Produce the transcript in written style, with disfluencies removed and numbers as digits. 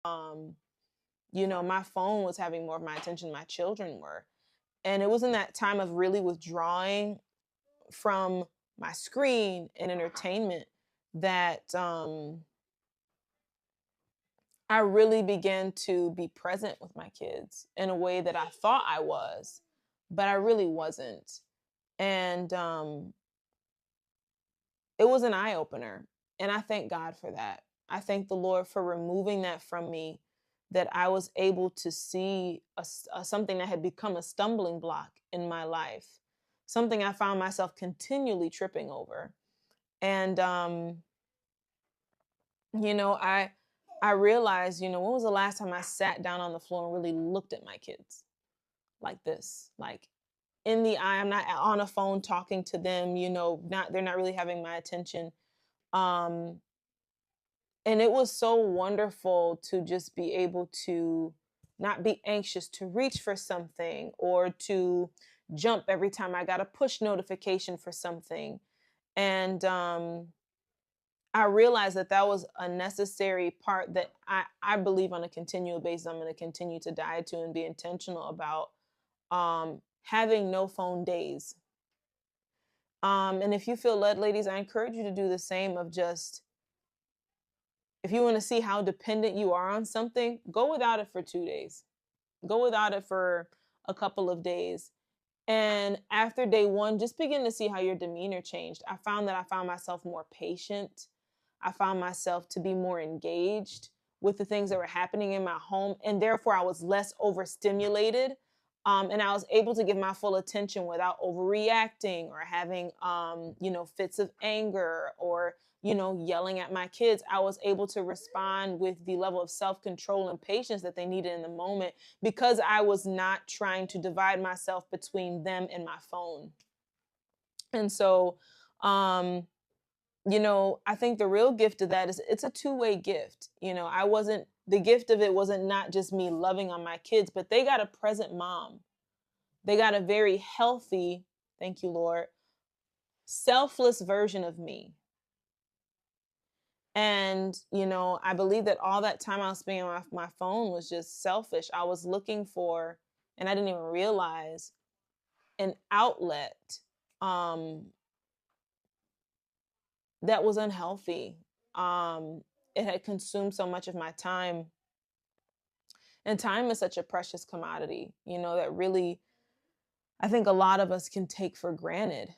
um, my phone was having more of my attention than my children were. And it was in that time of really withdrawing from my screen and entertainment that I really began to be present with my kids in a way that I thought I was, but I really wasn't. And it was an eye opener. And I thank God for that. I thank the Lord for removing that from me, that I was able to see something that had become a stumbling block in my life, something I found myself continually tripping over. And, I realized, when was the last time I sat down on the floor and really looked at my kids like this? Like in the eye, I'm not on a phone talking to them, they're not really having my attention. Um, and it was so wonderful to just be able to not be anxious to reach for something or to jump every time I got a push notification for something. And I realized that that was a necessary part that I believe on a continual basis I'm going to continue to dive to and be intentional about, having no phone days. And if you feel led, ladies, I encourage you to do the same of just, if you want to see how dependent you are on something, go without it for 2 days. Go without it for a couple of days. And after day one, just begin to see how your demeanor changed. I found myself more patient. I found myself to be more engaged with the things that were happening in my home. And therefore, I was less overstimulated. And I was able to give my full attention without overreacting or having, fits of anger or, yelling at my kids. I was able to respond with the level of self control and patience that they needed in the moment because I was not trying to divide myself between them and my phone. And so, um, I think the real gift of that is it's a two-way gift. The gift of it wasn't not just me loving on my kids, but they got a present mom. They got a very healthy, thank you, Lord, selfless version of me. And, I believe that all that time I was spending on my phone was just selfish. I was looking for, and I didn't even realize, an outlet um, that was unhealthy. It had consumed so much of my time. And time is such a precious commodity, that really, I think a lot of us can take for granted.